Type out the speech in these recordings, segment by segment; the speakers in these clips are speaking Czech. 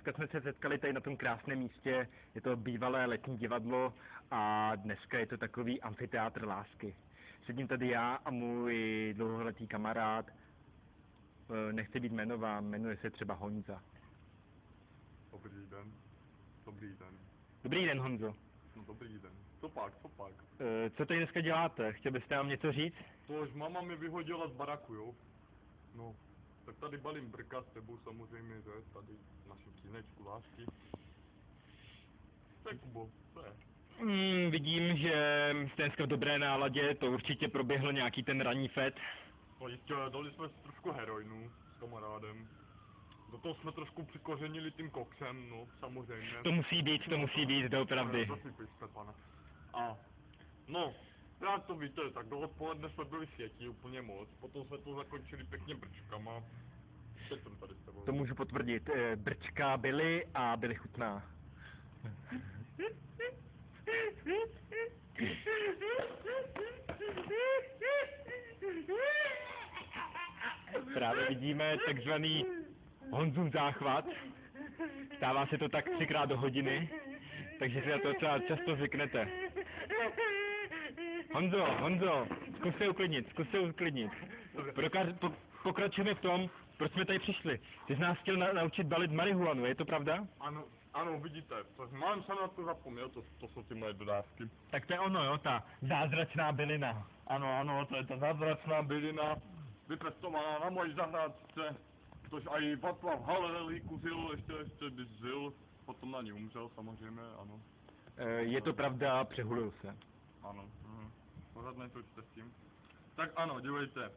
dneska jsme se setkali tady na tom krásném místě, je to bývalé letní divadlo a dneska je to takový amfiteátr lásky. Sedím tady já a můj dlouholetý kamarád, nechci být jmenován, jmenuje se třeba Honza. Dobrý den. Dobrý den. Dobrý den, Honzo. No dobrý den. Co pak? Co tady dneska děláte? Chtěl byste nám něco říct? To už máma mi vyhodila z baraku, jo? No, tak tady balím brka s tebou samozřejmě, že? Tady naši kínečku lásky. Tak Kubo, co je? Vidím, že jste dneska v dobré náladě, to určitě proběhl nějaký ten ranní fet. No jistě, dali jsme si trošku heroinu s kamarádem. Do toho jsme trošku přikořenili tím koksem, no, samozřejmě. To musí být, doopravdy. Zasypej se, pane. A, no, jak to víte, tak do odpoledne jsme byli světí úplně moc, potom jsme to zakončili pěkně brčkama. Teď jsem tady s tebou. To můžu potvrdit, brčka byly a byly chutná. Právě vidíme takzvaný Honzův záchvat. Stává se to tak 3krát do hodiny, takže si na to třeba často zvyknete. Honzo, zkus se uklidnit. Pokračujeme v tom, proč jsme tady přišli. Ty jsi nás chtěl naučit balit marihuanu, je to pravda? Ano, vidíte, mám se na to zapomněl, to jsou ty moje dodávky. Tak to je ono, jo, ta zázračná bylina. Ano, to je ta zázračná bylina, vypěstovaná na mojí zahrádce, což i Václav Havel jí kusil, ještě by žil, potom na ní umřel samozřejmě, ano. Je to pravda, přehulil se. Ano, pořádně to čte s tím. Tak ano, dívejte,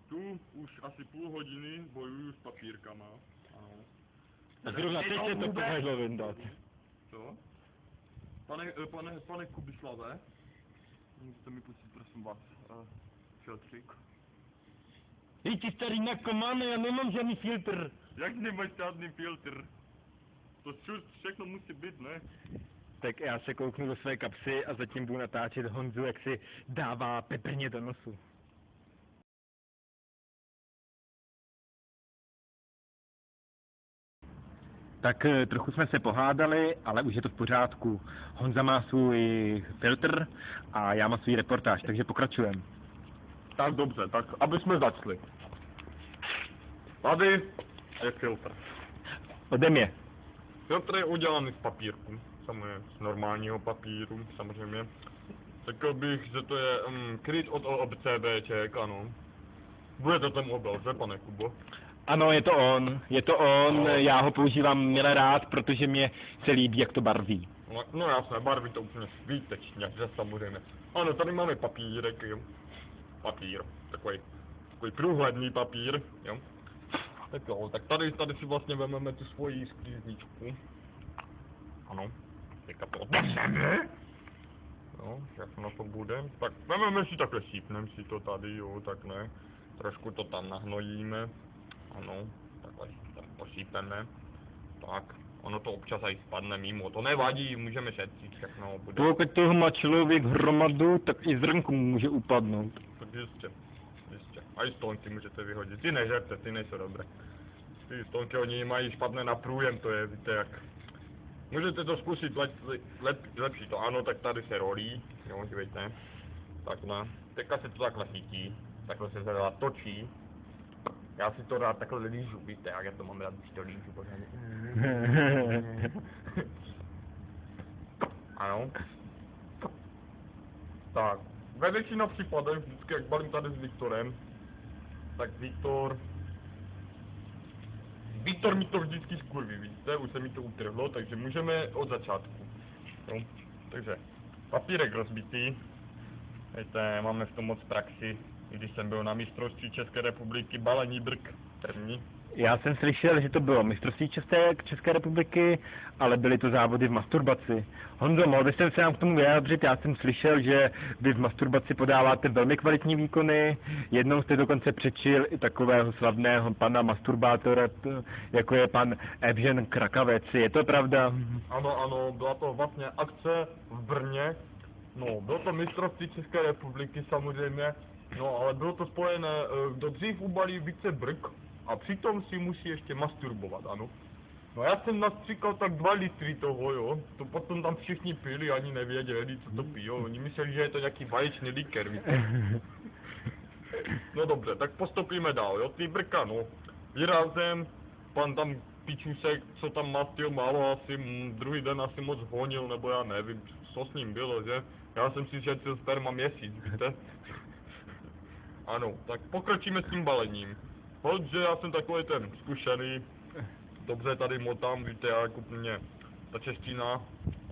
tu už asi půl hodiny bojuju s papírkama, ano. Zrovna teď se to povedlo vyndat. Co? Pane Kubislave, můžete mi pustit prosím vás filtrik? Hej ty starý nakomane, já nemám žádný filtr. Jak nemáš žádný filtr? To všechno musí být, ne? Tak já se kouknu do své kapsy a zatím budu natáčet Honzu, jak si dává peprně do nosu. Tak trochu jsme se pohádali, ale už je to v pořádku. Honza má svůj filtr a já mám svůj reportáž, takže pokračujeme. Tak dobře, tak aby jsme začali. Tady je filtr. Ode mě. Filtr je udělaný z papírku, samozřejmě z normálního papíru, samozřejmě. Řekl bych, že to je kryt od OBCBček, ano. Bude to ten obal, že pane Kubo? Ano, je to on, já ho používám milé rád, protože mě se líbí, jak to barví. No jasné, barví to úplně výtečně, že samozřejmě. Ano, tady máme papírek, jo. Papír, takový průhledný papír, jo. Tak jo, tak tady si vlastně vezmeme tu svoji sklízničku. Ano, teďka to odneseme. Jo, jak na to bude. Tak vezmeme si takhle, sípneme si to tady, jo, takhle. Trošku to tam nahnojíme. Ano, takhle to posípeme. Tak, ono to občas aj spadne mimo, to nevadí, můžeme šetřit všechno. Pokud toho má člověk hromadu, tak i zrnku může upadnout. Tak jistě. A i stonky můžete vyhodit, ty nežerte, ty nejsou dobré. Ty stonky oni mají špatné na průjem, to je, víte jak. Můžete to zkusit lepší to, ano, tak tady se rolí, jo, dívejte. Takhle, teďka se to takhle chytí, takhle se teda točí. Já si to rád takhle lížu, víte, jak já to mám rád, když to lížu pořádně. Ano. Tak, ve většinou případech, vždycky jak balím tady s Viktorem, tak Viktor mi to vždycky skurví, vidíte, už se mi to utrhlo, takže můžeme od začátku. Jo? Takže, papírek rozbitý, víte, máme v tom moc praxi, když jsem byl na mistrovství České republiky balení brk první. Já jsem slyšel, že to bylo mistrovství České republiky, ale byly to závody v masturbaci. Honzo, mohl byste se nám k tomu vyjádřit? Já jsem slyšel, že vy v masturbaci podáváte velmi kvalitní výkony. Jednou jste dokonce přečil i takového slavného pana masturbátora, jako je pan Evžen Krakavec. Je to pravda? Ano, byla to vlastně akce v Brně. No, bylo to mistrovství České republiky samozřejmě. No, ale bylo to spojené, kdo dřív ubalí více brk, a přitom si musí ještě masturbovat, ano. No já jsem nastříkal tak 2 litry toho, jo. To potom tam všichni pili, ani nevěděli, co to pijou. Oni mysleli, že je to nějaký vaječný likér, víte. No dobře, tak postupíme dál, jo. Ty brka, no. Vyrazem, pan tam pičusek, co tam mastil málo, asi druhý den asi moc honil, nebo já nevím, co s ním bylo, že? Já jsem si šetřil sperma měsíc, víte. Ano, tak pokročíme s tím balením. Hoď, že já jsem takový ten zkušený, dobře tady motám, víte, jak úplně ta čeština,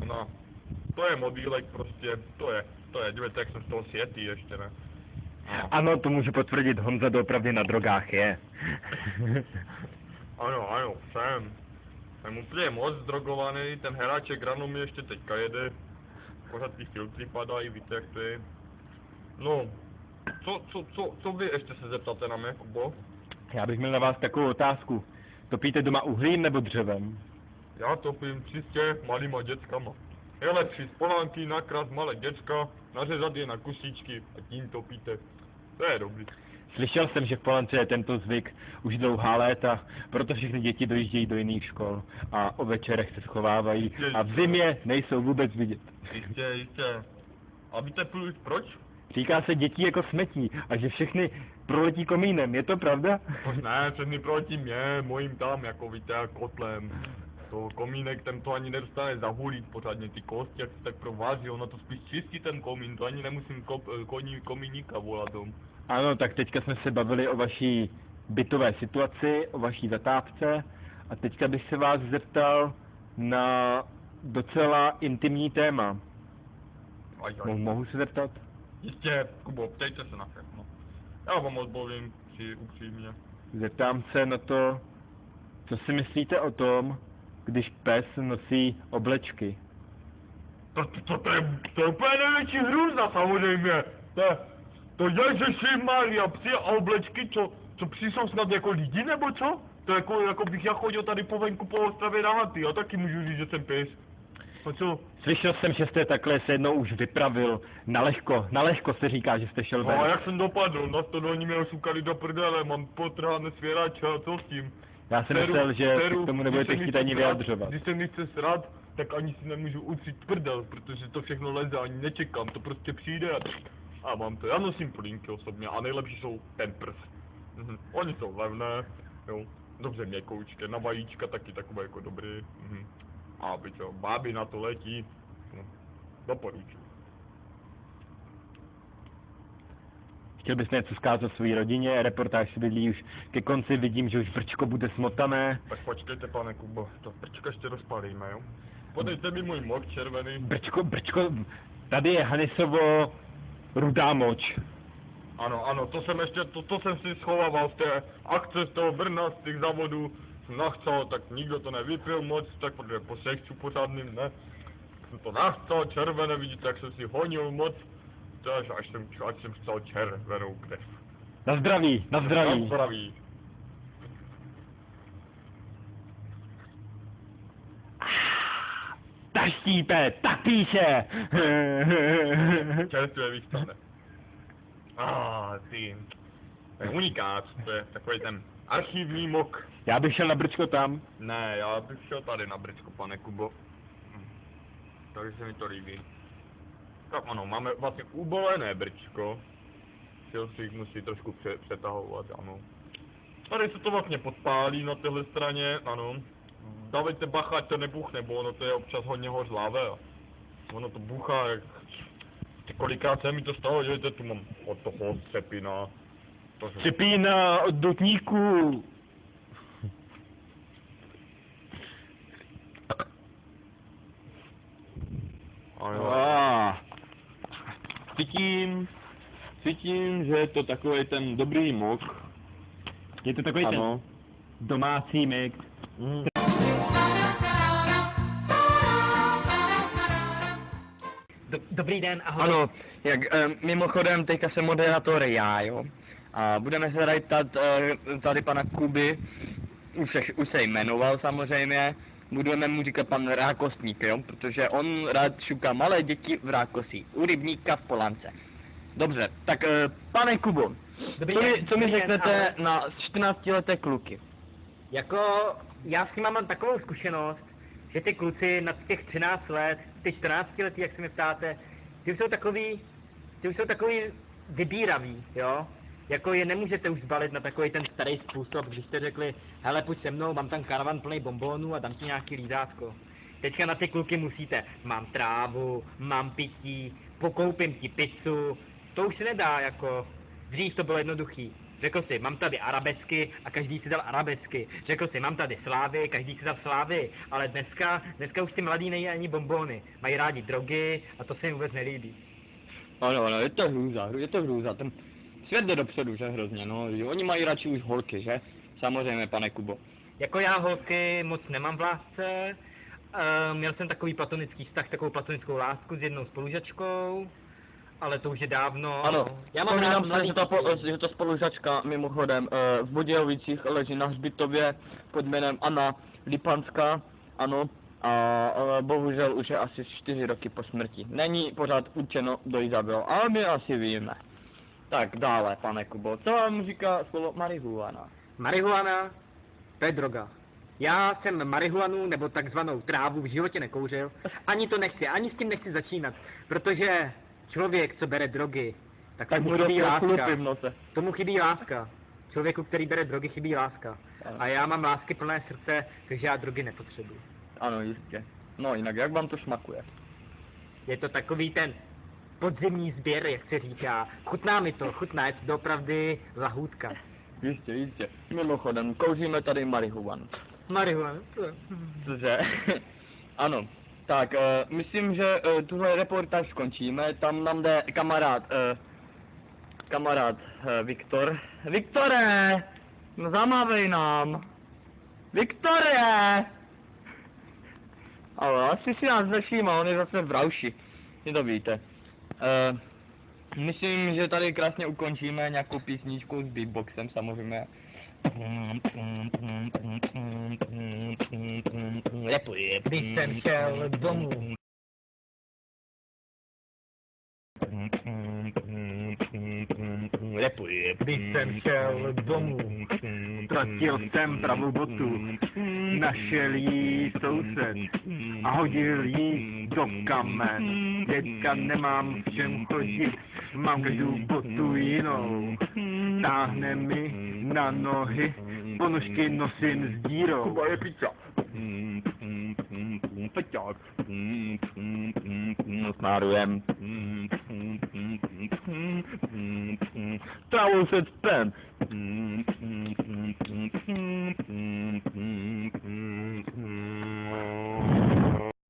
ona, to je modílek prostě, to je, dívejte, jak jsem z toho světý ještě, ne? Ano, to můžu potvrdit, Honza doopravdy na drogách je. Ano, jsem úplně moc zdrogovaný, ten heráček rano mi ještě teďka jede, pořád ty filtry padají, víte, jak to je. No, co vy ještě se zeptáte na mě, Kubo? Já bych měl na vás takovou otázku. Topíte doma uhlím nebo dřevem? Já topím čistě malýma dětskama. Je lepší z polánky nakrást malé děcka, nařezat je na kusíčky a tím topíte. To je dobrý. Slyšel jsem, že v Polance je tento zvyk už dlouhá léta, proto všechny děti dojíždějí do jiných škol a o večerech se schovávají a v zimě nejsou vůbec vidět. Jistě. A víte proč? Říká se dětí jako smetí a že všechny proletí komínem, je to pravda? Ne, všechny proti mě, mojím tam, jako víte, kotlem. To komínek, ten to ani nedostane zahulit pořádně, ty kosti, jak se tak prováží, ono to spíš čistí ten komín, to ani nemusím komíníka volat dom. Ano, tak teďka jsme se bavili o vaší bytové situaci, o vaší zatávce a teďka bych se vás zeptal na docela intimní téma. Mohu se zeptat? Jistě, Kubo, ptejte se na všechno. Já vám odpovím upřímně. Zeptám se na to, co si myslíte o tom, když pes nosí oblečky. To je úplně největší hrůza samozřejmě. To Ježišimarja, psy a oblečky, co psi jsou snad jako lidi nebo co? To jako bych já chodil tady po venku po Ostravě na haty, já taky můžu říct, že jsem pes. A co? Slyšel jsem, že jste takhle se jednou už vypravil, na lehko se říká, že jste šel ven. No a jak jsem dopadl, na to oni mě ošukali do prdele, mám potrhané svěrače a co s tím? Já jsem myslel, že se k tomu nebudete chtít ani vyjadřovat. Když se mi chce srát, tak ani si nemůžu utřít prdel, protože to všechno leze, ani nečekám, to prostě přijde a mám to. Já nosím plínky osobně a nejlepší jsou Pampers. Oni jsou levné, jo, dobře měkoučké, na vajíčka taky takové jako dobrý. A čo, báby na to letí, no, doporučuji. Chtěl bys něco zkázat o své rodině, reportáž si bydlí už ke konci, vidím, že už brčko bude smotané. Tak počkejte, pane Kubo, to brčko ještě rozpalíme, jo? Podejte mi můj mok červený. Brčko, tady je Hanisovo rudá moč. Ano, to jsem ještě, to jsem si schovával z té akce z toho Brna, z těch závodů. Nachcal, tak nikdo to nevypil moc, tak protože po sexu pořádným, ne? Jsem to nachcal, červené, vidíte, jak jsem si honil moc, až jsem chcal červenou krev. Na zdraví, na zdraví. Na zdraví. Tak štípe, tak píše. Čerstvě vychcané. Ty. To je unikát, to je takový ten archivní mok. Já bych šel na brčko tam. Ne, já bych šel tady na brčko, pane Kubo. Tady se mi to líbí. Tak ano, máme vlastně ubolené brčko. Chtěl si jich musí trošku přetahovat, ano. Tady se to vlastně podpálí na téhle straně, ano. Dávejte bacha, ať to nebuchne, bo ono to je občas hodně hořlavé. Ono to buchá, jak... Kolikrát se mi to stalo, že tu mám od toho Cepina. Cepina od dotníku. Cítím, že je to takový ten dobrý mok. Je to takový ten domácí mix. Dobrý den, ahoj. Ano, jak mimochodem teďka jsem moderátor já, jo. A budeme se tady tady pana Kuby, už se jmenoval samozřejmě, budeme mu říkat pan Rákosník, jo, protože on rád šuká malé děti v Rákosí, u rybníka v Polance. Dobře, tak pane Kubo, co mi řeknete na 14leté kluky? Jako já s nima mám takovou zkušenost, že ty kluci nad těch 13 let, ty 14 letý, jak se mi ptáte, ty už jsou takový vybíravý, jo? Jako je nemůžete už zbalit na takový ten starý způsob, když jste řekli, hele, pojď se mnou, mám tam karavan plný bonbonů a dám ti nějaký lídátko. Teďka na ty kluky musíte, mám trávu, mám pití, pokoupím ti pizzu, to už se nedá, jako, dřív to bylo jednoduchý. Řekl si, mám tady arabesky a každý si dal arabesky. Řekl si, mám tady slávy, každý si dal slávy. Ale dneska už ty mladí nejí ani bonbony. Mají rádi drogy a to se jim vůbec nelíbí. Ano, je to hrůza, ten svět jde dopředu, že hrozně, no, že oni mají radši už holky, že? Samozřejmě, pane Kubo. Jako já holky moc nemám v lásce. Měl jsem takový platonický vztah, takovou platonickou lásku s jednou spolužačkou. Ale to už je dávno. Ano, já mám vzpomínám rád se, že ta spolužačka mimochodem v Budějovicích leží na hřbitově pod jménem Anna Lipanská, ano, a bohužel už je asi 4 roky po smrti. Není pořád určeno, kdo ji zabil, ale my asi víme. Tak dále, pane Kubo, co vám říká slovo marihuana? Marihuana, to je droga. Já jsem marihuanu nebo takzvanou trávu v životě nekouřil, ani to nechci, ani s tím nechci začínat, protože člověk, co bere drogy, tak tomu chybí láska. Tomu chybí láska. Člověku, který bere drogy, chybí láska. Ano. A já mám lásky plné srdce, takže já drogy nepotřebuji. Ano, jistě. No jinak, jak vám to šmakuje? Je to takový ten podzimní sběr, jak se říká. Chutná mi to, je to doopravdy lahůdka. Jistě. Mimochodem, kouříme tady marihuanu. Marihuana, Cože? Ano. Tak, myslím, že tuhle reportáž skončíme, tam nám jde kamarád Viktor. Viktore! No zamávej nám! Viktore! Ale asi si nás nevšímá, on je zase v rauši. Vy to víte. Myslím, že tady krásně ukončíme nějakou písničku s beatboxem samozřejmě. Když jsem šel domů. Když jsem šel domů, Ztratil jsem pravou botu, našel jí soused a hodil jí do kamen. Teďka nemám v čem chodit, mám každou botu jinou. Táhne mi na nohy, ponožky nosím s dírou. Kuba je pizza. Peťák. Smárujem. Trávou se cpem.